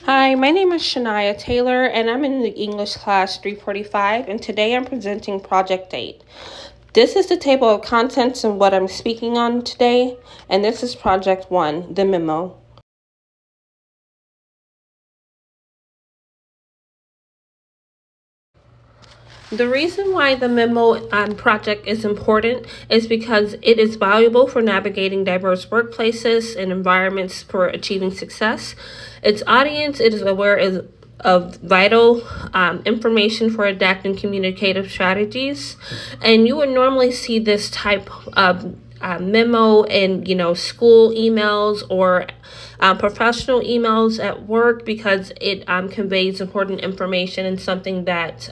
Hi, my name is Shania Taylor, and I'm in the English class 345, and today I'm presenting Project 8. This is the table of contents and what I'm speaking on today, and this is Project 1, the memo. The reason why the memo project is important is because it is valuable for navigating diverse workplaces and environments for achieving success. Its audience is aware of vital information for adapting communicative strategies, and you would normally see this type of memo in school emails or professional emails at work because it conveys important information and something that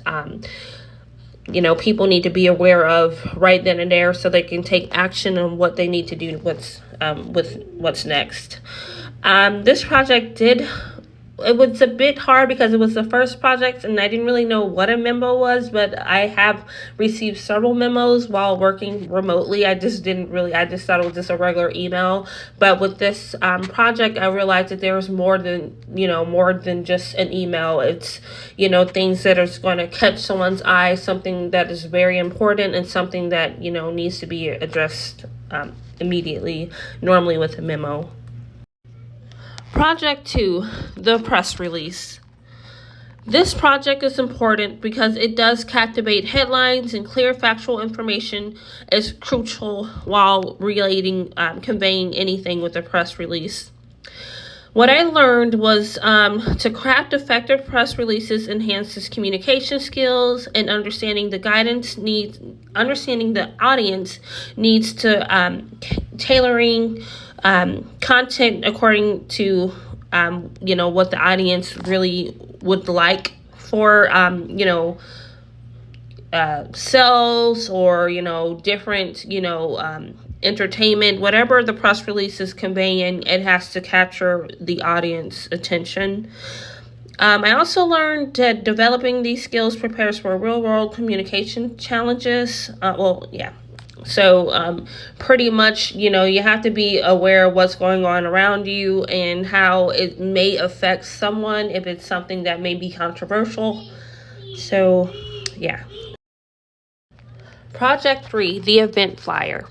people need to be aware of right then and there so they can take action on what they need to do with what's next. This project it was a bit hard because it was the first project and I didn't really know what a memo was, but I have received several memos while working remotely. I just thought it was just a regular email. But with this project, I realized that there was more than just an email. It's, things that is going to catch someone's eye, something that is very important and something that, needs to be addressed immediately, normally with a memo. Project 2, the press release. This project is important because it does captivate headlines, and clear factual information is crucial while conveying anything with a press release. What I learned was to craft effective press releases enhances communication skills, and understanding the audience needs to tailoring content according to what the audience really would like for sales or different entertainment. Whatever the press release is conveying, it has to capture the audience attention. I also learned that developing these skills prepares for real world communication challenges. So pretty much, you have to be aware of what's going on around you and how it may affect someone if it's something that may be controversial. So, yeah. Project 3, the event flyer.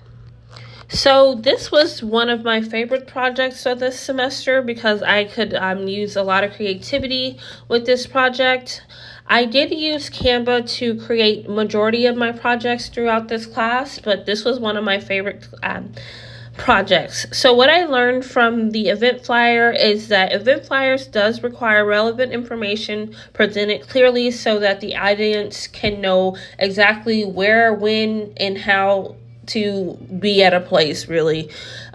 So this was one of my favorite projects of this semester because I could use a lot of creativity with this project. I did use Canva to create majority of my projects throughout this class, but this was one of my favorite projects. So what I learned from the event flyer is that event flyers does require relevant information presented clearly so that the audience can know exactly where, when, and how to be at a place, really.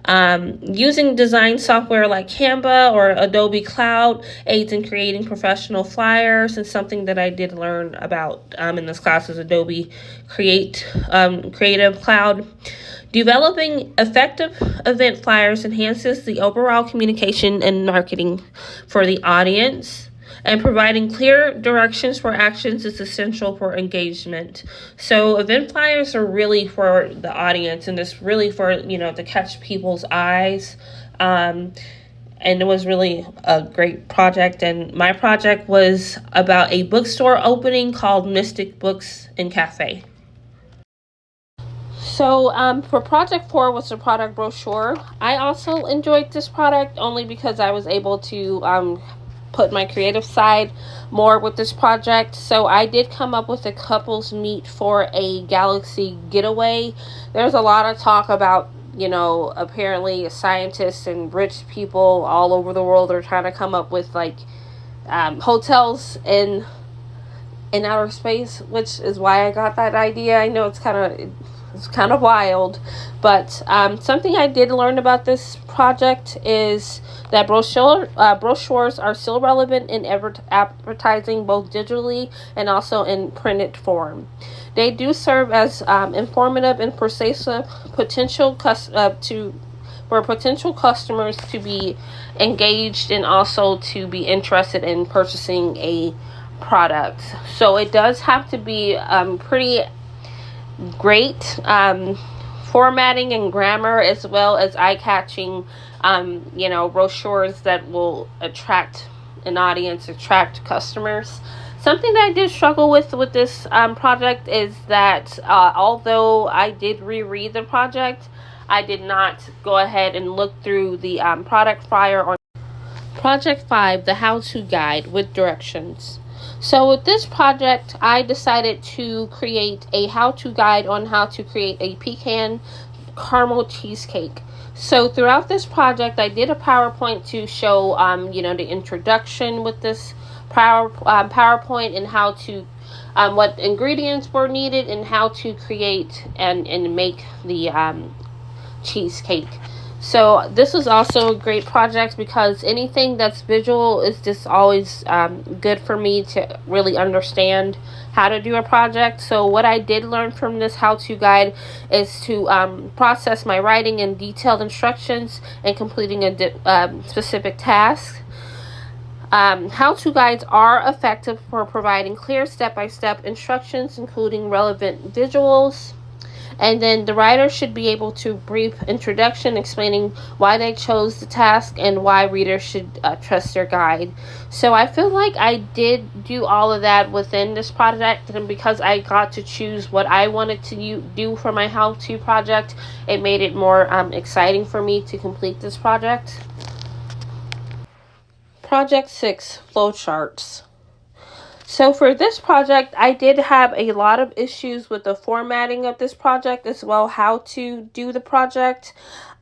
Using design software like Canva or Adobe Cloud aids in creating professional flyers, and something that I did learn about in this class is Adobe Creative Cloud. Developing effective event flyers enhances the overall communication and marketing for the audience, and providing clear directions for actions is essential for engagement. So event flyers are really for the audience, and it's really for, to catch people's eyes. And it was really a great project. And my project was about a bookstore opening called Mystic Books and Cafe. So for Project 4 was the product brochure. I also enjoyed this product only because I was able to put my creative side more with this project. So I did come up with a couples meet for a galaxy getaway. There's a lot of talk about, apparently scientists and rich people all over the world are trying to come up with hotels in outer space, which is why I got that idea. I know it's kind of wild, but something I did learn about this project is that brochures are still relevant in advertising, both digitally and also in printed form. They do serve as informative and persuasive for potential customers to be engaged and also to be interested in purchasing a product. So it does have to be pretty great formatting and grammar, as well as eye-catching brochures that will attract an audience, attract customers. Something that I did struggle with this project is that although I did reread the project, I did not go ahead and look through the product flyer on Project 5, the how-to guide with directions. So with this project, I decided to create a how-to guide on how to create a pecan caramel cheesecake. So throughout this project, I did a PowerPoint to show, the introduction with this PowerPoint, and how to, what ingredients were needed, and how to create and make the cheesecake. So this was also a great project because anything that's visual is just always good for me to really understand how to do a project. So what I did learn from this how-to guide is to process my writing and detailed instructions and completing a specific task. How-to guides are effective for providing clear step-by-step instructions, including relevant visuals. And then the writer should be able to brief introduction explaining why they chose the task and why readers should trust their guide. So I feel like I did do all of that within this project, and because I got to choose what I wanted to do for my how-to project, it made it more exciting for me to complete this project. Project 6, flowcharts. So for this project, I did have a lot of issues with the formatting of this project, as well how to do the project.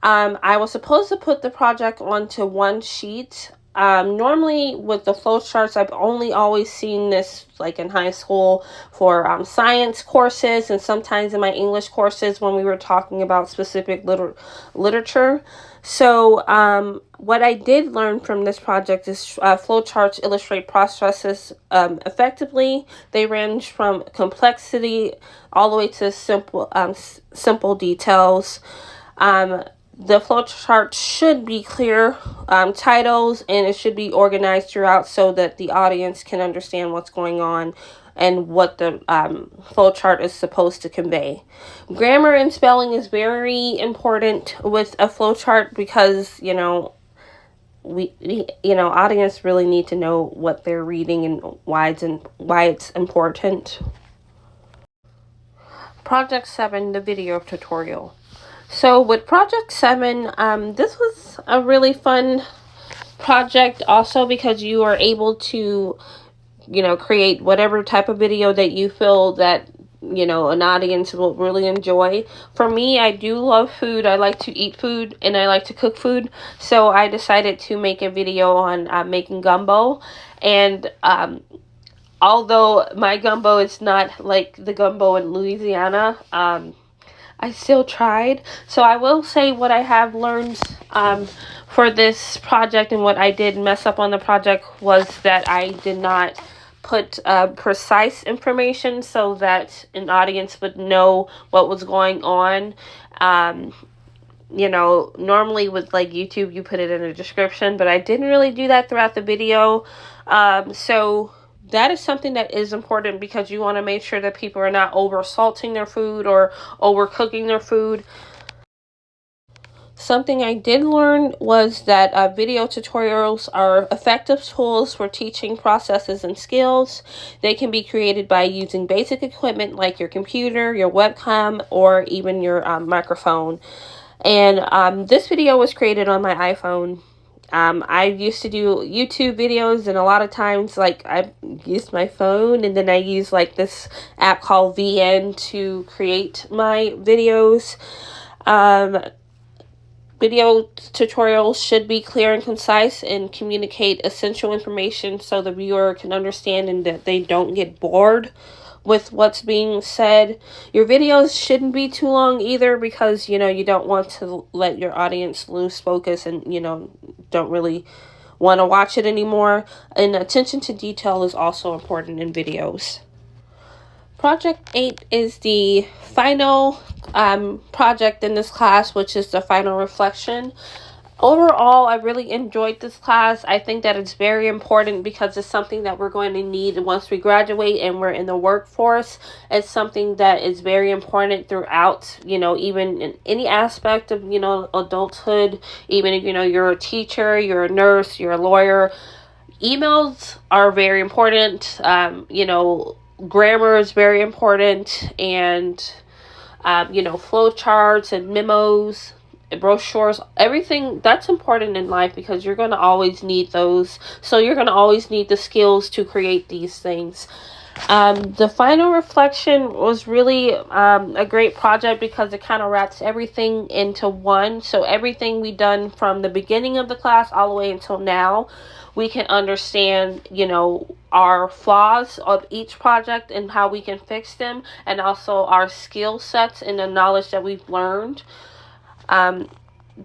I was supposed to put the project onto one sheet. Normally with the flowcharts, I've only always seen this like in high school for science courses, and sometimes in my English courses when we were talking about specific literature. So what I did learn from this project is flowcharts illustrate processes effectively. They range from complexity all the way to simple details. The flowchart should be clear titles, and it should be organized throughout so that the audience can understand what's going on and what the flowchart is supposed to convey. Grammar and spelling is very important with a flowchart because, audience really need to know what they're reading and why it's important. Project 7, the video tutorial. So with Project 7, this was a really fun project also because you are able to create whatever type of video that you feel that, an audience will really enjoy. For me, I do love food. I like to eat food and I like to cook food. So I decided to make a video on making gumbo. And although my gumbo is not like the gumbo in Louisiana, I still tried. So I will say what I have learned for this project and what I did mess up on the project was that I did not put precise information so that an audience would know what was going on. Normally with like YouTube, you put it in a description, but I didn't really do that throughout the video. So that is something that is important because you want to make sure that people are not over salting their food or overcooking their food. Something I did learn was that video tutorials are effective tools for teaching processes and skills. They can be created by using basic equipment like your computer, your webcam, or even your microphone. And this video was created on my iPhone. I used to do YouTube videos, and a lot of times I used my phone, and then I use like this app called VN to create my videos. Video tutorials should be clear and concise and communicate essential information so the viewer can understand and that they don't get bored with what's being said. Your videos shouldn't be too long either because, you don't want to let your audience lose focus and, don't really want to watch it anymore. And attention to detail is also important in videos. Project 8 is the final project in this class, which is the final reflection. Overall, I really enjoyed this class. I think that it's very important because it's something that we're going to need once we graduate and we're in the workforce. It's something that is very important throughout, even in any aspect of, adulthood. Even if, you're a teacher, you're a nurse, you're a lawyer. emails are very important. You know, grammar is very important, and you know, flow charts and memos, brochures, everything that's important in life, because you're going to always need those. So you're going to always need the skills to create these things. The final reflection was really a great project because it kind of wraps everything into one. So everything we done from the beginning of the class all the way until now, we can understand, you know, our flaws of each project and how we can fix them, and also our skill sets and the knowledge that we've learned.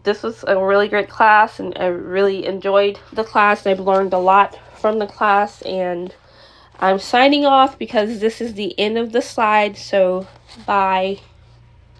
This was a really great class, and I really enjoyed the class. I've learned a lot from the class, and I'm signing off because this is the end of the slide, so bye.